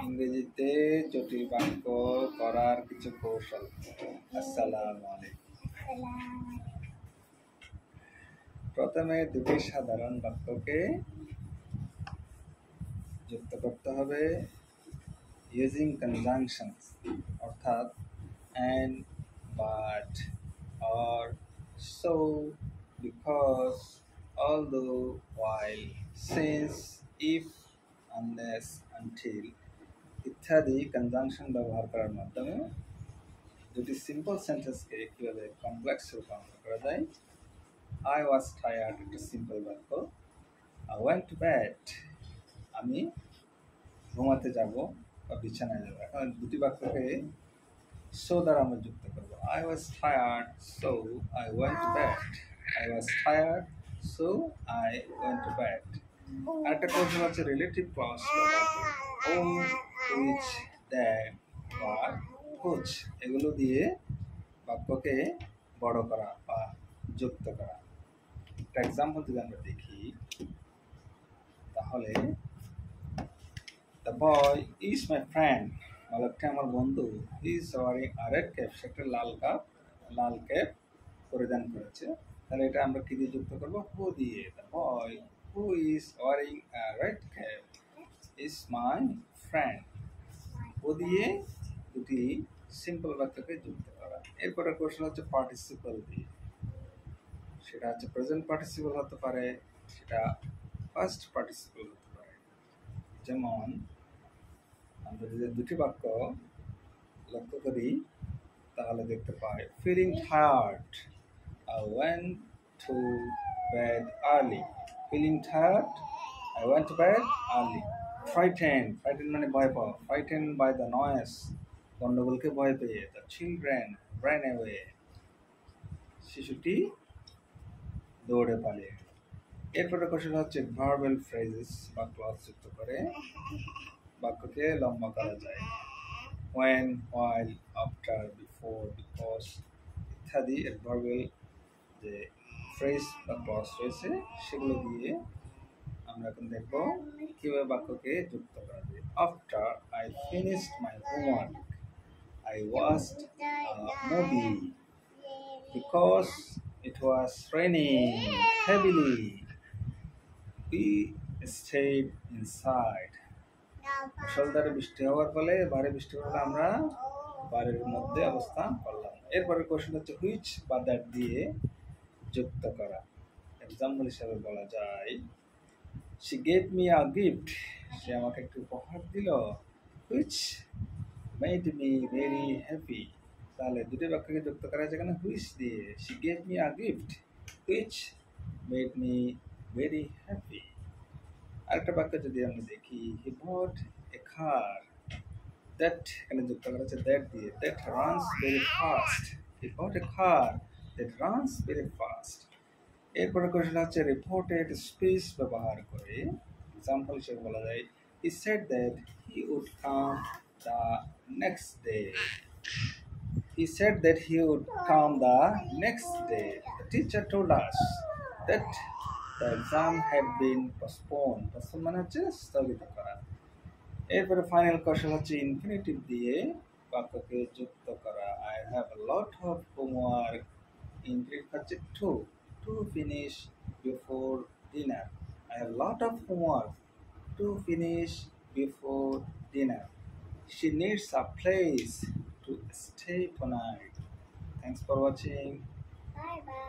ইংরেজিতে জটিল বাক্য করার কিছু কৌশল। আসসালামু আলাইকুম। প্রথমে দুটি সাধারণ বাক্যকে যুক্ত করতে হবে ইউজিং কনজাংশনস, অর্থাৎ and, but, or, so, because, although, while, since, if, unless, until ইত্যাদি কনজাংশন ব্যবহার করার মাধ্যমে দুটি সিম্পল সেন্টেন্সকে কীভাবে কমপ্লেক্স রূপান্তর করা যায়। আই ওয়াজ টায়ার্ড একটা সিম্পল বাক্য। আই ওয়েন্ট টু বেড আমি ঘুমাতে যাব বা বিছানায় যাব। এখন দুটি বাক্যকে সো দ্বারা আমরা যুক্ত করবো। I was tired so I went to bed. I was tired so I went to bed. আরেকটা কৌশল হচ্ছে relative clause whom, which, that বা হুচ এগুলো দিয়ে বাক্যকে বড় করা বা যুক্ত করা। একটা এক্সাম্পল যদি আমরা দেখি তাহলে the boy is my friend, বালকটা আমার বন্ধু। He is wearing a red cap, সে একটা লাল ক্যাপ পরিধান করেছে। তাহলে এটা আমরা কি দিয়ে যুক্ত করবো? হু দিয়ে। The boy who is wearing a red cap is my friend. Who দিয়ে দুটি সিম্পল বাক্যকে যুক্ত করা। এরপরে কৌশল হচ্ছে পার্টিসিপল দিয়ে। সেটা হচ্ছে প্রেজেন্ট পার্টিসিপল হতে পারে, সেটা ফার্স্ট পার্টিসিপল হতে পারে। যেমন আমরা যদি দুটি বাক্য লক্ষ্য করি তাহলে দেখতে পাই feeling tired I went to bed early. Feeling tired I went to bed early. Frightened মানে ভয় পাওয়া। ফ্রাইটেন্ড বাই দ্য নয়েস গন্ডগোলকে ভয় পেয়ে। দ্য চিলড্রেন ran away শিশুটি দৌড়ে পালিয়ে। এরপরে কৌশল হচ্ছে ভার্বাল ফ্রেজেস বা ক্লজ যুক্ত করে বাক্যকে লম্বা করা যায়। when, while, after, before, because ইত্যাদি এর ভার্বাল যে ফ্রেজ বা ক্লজ রয়েছে সেগুলো দিয়ে আমরা এখন দেখব কিভাবে বাক্যকে যুক্ত করা যায়। After I finished my homework I watched a movie because it was raining heavily. We stayed inside. মুষলধারে বৃষ্টি হওয়ার ফলে ভারী বৃষ্টি হলে আমরা বাড়ির মধ্যে অবস্থান করলাম। এরপরে কোশ্চেন হচ্ছে হুইচ বা দ্যাট দিয়ে যুক্ত করা। এক্সাম্পল হিসাবে বলা যায় she gave me a gift, সে আমাকে একটু উপহার দিল। which made me very happy, তাহলে দুটি বাক্যকে যুক্ত করা হয়েছে এখানে হুইচ দিয়ে। she gave me a gift which made me very happy। আরেকটা বাক্য যদি আমরা দেখি he bought a car, that এখানে যুক্ত করা হচ্ছে দ্যাট দিয়ে। that runs very fast, he bought a car that runs very fast। এরপরে কোশ্চেন হচ্ছে রিপোর্টেড স্পিচ ব্যবহার করে। এক্সাম্পল হিসেবে বলা যায় he said that he would come the next day. He said that he would come the next day. The teacher told us that the exam had been postponed. Postpone মানে হচ্ছে স্থগিত করা। এরপরে ফাইনাল কোশ্চেন হচ্ছে infinitive দিয়ে বাক্যকে যুক্ত করা। I have a lot of homework. Infinitive হচ্ছে to finish before dinner. I have a lot of homework to finish before dinner. She needs a place to stay tonight. Thanks for watching. Bye bye.